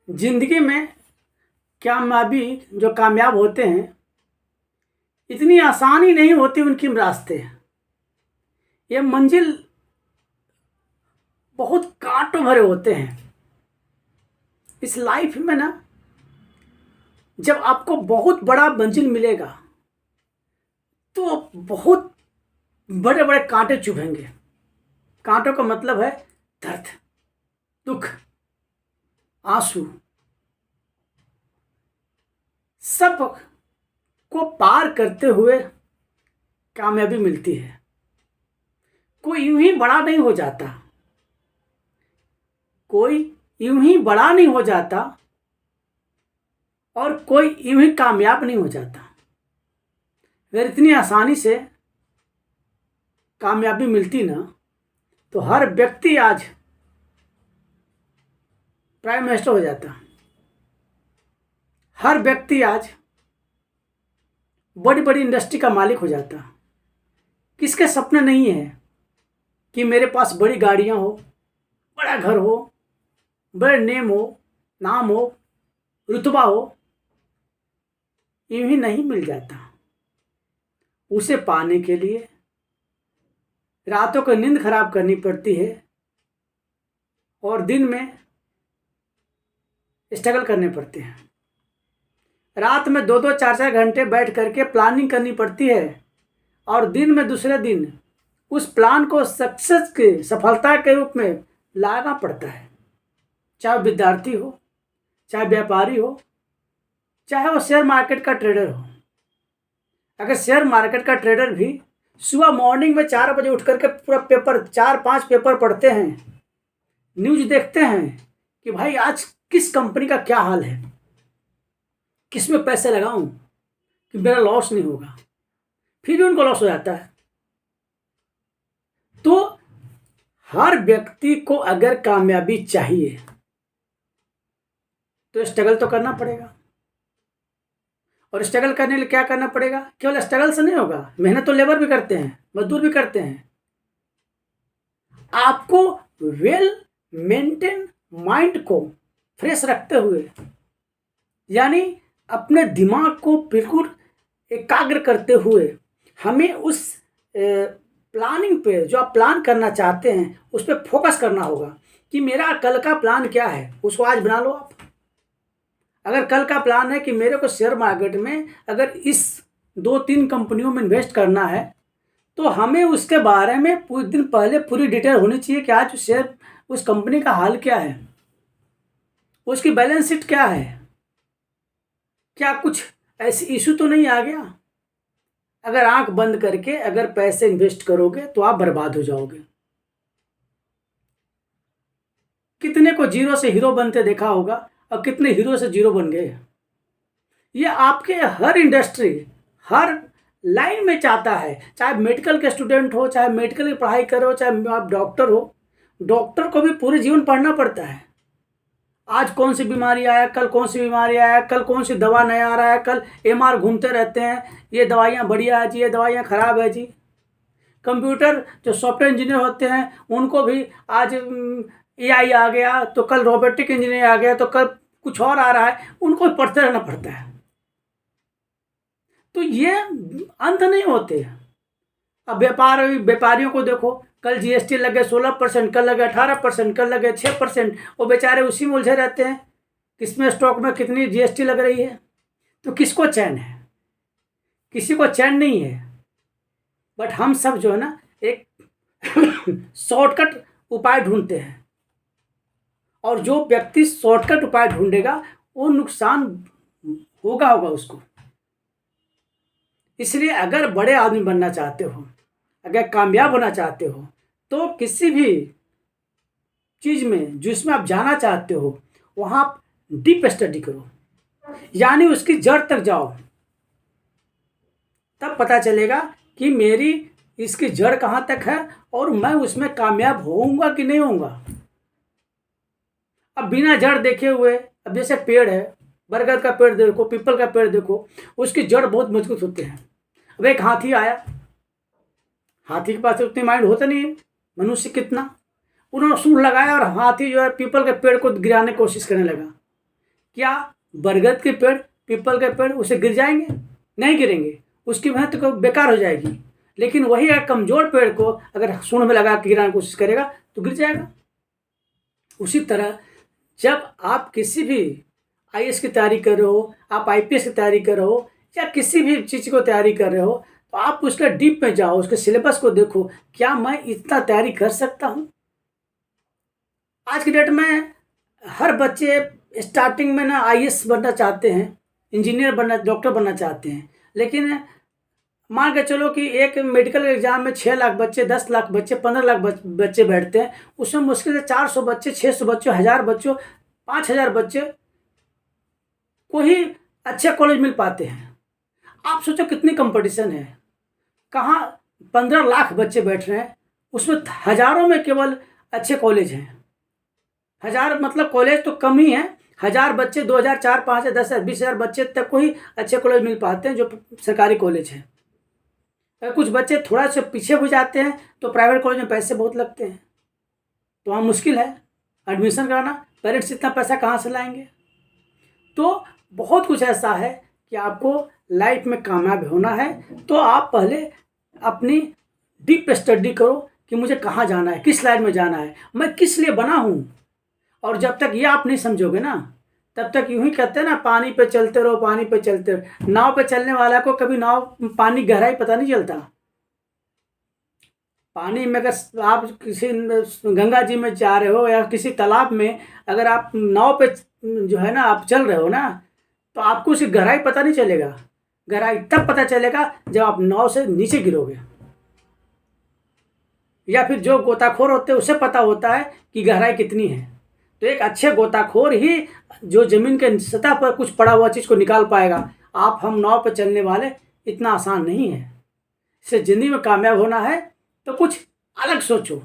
जिंदगी में कामयाबी जो कामयाब होते हैं इतनी आसानी नहीं होती उनकी रास्ते। ये मंजिल बहुत कांटों भरे होते हैं। इस लाइफ में ना, जब आपको बहुत बड़ा मंजिल मिलेगा तो बहुत बड़े बड़े कांटे चुभेंगे। कांटों का मतलब है दर्द, दुख, आंसू। सब को पार करते हुए कामयाबी मिलती है। कोई यूं ही बड़ा नहीं हो जाता, कोई यूं ही बड़ा नहीं हो जाता और कोई यूं ही कामयाब नहीं हो जाता। अगर इतनी आसानी से कामयाबी मिलती ना, तो हर व्यक्ति आज प्राइम मिनिस्टर हो जाता। हर व्यक्ति आज बड़ी बड़ी इंडस्ट्री का मालिक हो जाता। किसके सपने नहीं है कि मेरे पास बड़ी गाड़ियां हो, बड़ा घर हो, बड़े नेम हो, नाम हो, रुतबा हो। यूं ही नहीं मिल जाता। उसे पाने के लिए रातों को नींद खराब करनी पड़ती है और दिन में स्ट्रगल करने पड़ते हैं। रात में 2-2 4-4 घंटे बैठ करके प्लानिंग करनी पड़ती है और दिन में दूसरे दिन उस प्लान को सक्सेस के सफलता के रूप में लाना पड़ता है। चाहे विद्यार्थी हो, चाहे व्यापारी हो, चाहे वो शेयर मार्केट का ट्रेडर हो। अगर शेयर मार्केट का ट्रेडर भी सुबह मॉर्निंग में 4 बजे उठ करके पूरा पेपर 4-5 पेपर पढ़ते हैं, न्यूज देखते हैं कि भाई आज किस कंपनी का क्या हाल है, किस में पैसे लगाऊं कि मेरा लॉस नहीं होगा, फिर भी उनको लॉस हो जाता है। तो हर व्यक्ति को अगर कामयाबी चाहिए तो स्ट्रगल तो करना पड़ेगा। और स्ट्रगल करने के लिए क्या करना पड़ेगा? केवल स्ट्रगल से नहीं होगा, मेहनत तो लेबर भी करते हैं, मजदूर भी करते हैं। आपको वेल मेंटेन माइंड को फ्रेश रखते हुए, यानी अपने दिमाग को बिल्कुल एकाग्र करते हुए, हमें उस प्लानिंग पे, जो आप प्लान करना चाहते हैं उस पर फोकस करना होगा कि मेरा कल का प्लान क्या है। उसको आज बना लो आप। अगर कल का प्लान है कि मेरे को शेयर मार्केट में अगर इस 2-3 कंपनियों में इन्वेस्ट करना है, तो हमें उसके बारे में कुछ दिन पहले पूरी डिटेल होनी चाहिए कि आज शेयर उस कंपनी का हाल क्या है, उसकी बैलेंस शीट क्या है, क्या कुछ ऐसी इशू तो नहीं आ गया। अगर आंख बंद करके अगर पैसे इन्वेस्ट करोगे तो आप बर्बाद हो जाओगे। कितने को जीरो से हीरो बनते देखा होगा और कितने हीरो से जीरो बन गए। ये आपके हर इंडस्ट्री, हर लाइन में चाहता है। चाहे मेडिकल के स्टूडेंट हो, चाहे मेडिकल की पढ़ाई करो, चाहे आप डॉक्टर हो। डॉक्टर को भी पूरे जीवन पढ़ना पड़ता है। आज कौन सी बीमारी आया, कल कौन सी बीमारी आया, कल कौन सी दवा नया आ रहा है, कल एमआर घूमते रहते हैं, ये दवाइयाँ बढ़िया है जी, ये दवाइयाँ खराब है जी। कंप्यूटर जो सॉफ्टवेयर इंजीनियर होते हैं उनको भी आज एआई आ गया, तो कल रोबोटिक इंजीनियर आ गया, तो कल कुछ और आ रहा है, उनको पढ़ते रहना पड़ता है। तो ये अंत नहीं होते। अब व्यापारियों को देखो, कल जीएसटी लगे 16%, कल लगे 18%, कल लगे 6%। वो बेचारे उसी में उलझे रहते हैं, किसमें स्टॉक में कितनी जीएसटी लग रही है। तो किसको चैन है? किसी को चैन नहीं है। बट हम सब जो है ना, एक शॉर्टकट उपाय ढूंढते हैं, और जो व्यक्ति शॉर्टकट उपाय ढूंढेगा वो नुकसान होगा उसको। इसलिए अगर बड़े आदमी बनना चाहते हो, अगर कामयाब होना चाहते हो, तो किसी भी चीज़ में जिसमें आप जाना चाहते हो वहाँ आप डीप स्टडी करो, यानी उसकी जड़ तक जाओ। तब पता चलेगा कि मेरी इसकी जड़ कहाँ तक है और मैं उसमें कामयाब होऊंगा कि नहीं होऊंगा। अब बिना जड़ देखे हुए, अब जैसे पेड़ है, बरगद का पेड़ देखो, पीपल का पेड़ देखो, उसकी जड़ बहुत मजबूत होते हैं। अब एक हाथी आया, हाथी के पास उतनी माइंड होता नहीं है, मनुष्य कितना। उन्होंने सूंड लगाया और हाथी जो है पीपल के पेड़ को गिराने की कोशिश करने लगा। क्या बरगद के पेड़, पीपल के पेड़ उसे गिर जाएंगे? नहीं गिरेंगे, उसकी मेहनत को बेकार हो जाएगी। लेकिन वही अगर कमजोर पेड़ को अगर सूंड में लगा के गिराने की कोशिश करेगा तो गिर जाएगा। उसी तरह जब आप किसी भी आईएएस की तैयारी कर रहे हो, आप आईपीएस की तैयारी कर रहे हो, या किसी भी चीज़ को तैयारी कर रहे हो, तो आप उसका डीप में जाओ, उसके सिलेबस को देखो, क्या मैं इतना तैयारी कर सकता हूँ? आज की डेट में हर बच्चे स्टार्टिंग में ना आईएएस बनना चाहते हैं, इंजीनियर बनना, डॉक्टर बनना चाहते हैं। लेकिन मान के चलो कि एक मेडिकल एग्जाम में 6 लाख बच्चे, 10 लाख बच्चे, 15 लाख बच्चे बैठते हैं, उसमें मुश्किल से 400 बच्चे, 600 बच्चों, 1000 बच्चों, 5000 बच्चे को ही अच्छे कॉलेज मिल पाते हैं। आप सोचो कितनी कंपटीशन है। कहाँ 15 लाख बच्चे बैठ रहे हैं, उसमें हजारों में केवल अच्छे कॉलेज हैं। 1000 मतलब कॉलेज तो कम ही है, 1000 बच्चे, 2000, 4, 5, 10, 20,000 बच्चे तक को ही अच्छे कॉलेज मिल पाते हैं जो सरकारी कॉलेज हैं। अगर कुछ बच्चे थोड़ा सा पीछे हो जाते हैं तो प्राइवेट कॉलेज में पैसे बहुत लगते हैं, तो वहाँ मुश्किल है एडमिशन कराना। पेरेंट्स इतना पैसा कहाँ से लाएंगे? तो बहुत कुछ ऐसा है कि आपको लाइफ में कामयाब होना है तो आप पहले अपनी डीप स्टडी करो कि मुझे कहाँ जाना है, किस लाइन में जाना है, मैं किस लिए बना हूँ। और जब तक ये आप नहीं समझोगे ना, तब तक यूं ही कहते हैं ना, पानी पे चलते रहो, पानी पे चलते रहो। नाव पे चलने वाला को कभी नाव पानी गहराई पता नहीं चलता। पानी में अगर आप किसी गंगा जी में जा रहे हो या किसी तालाब में अगर आप नाव पे जो है ना आप चल रहे हो ना, तो आपको उसकी गहराई पता नहीं चलेगा। गहराई तब पता चलेगा जब आप नाव से नीचे गिरोगे, या फिर जो गोताखोर होते हैं उसे पता होता है कि गहराई कितनी है। तो एक अच्छे गोताखोर ही जो जमीन के सतह पर कुछ पड़ा हुआ चीज़ को निकाल पाएगा। हम नाव पर चलने वाले इतना आसान नहीं है। इससे ज़िंदगी में कामयाब होना है तो कुछ अलग सोचो।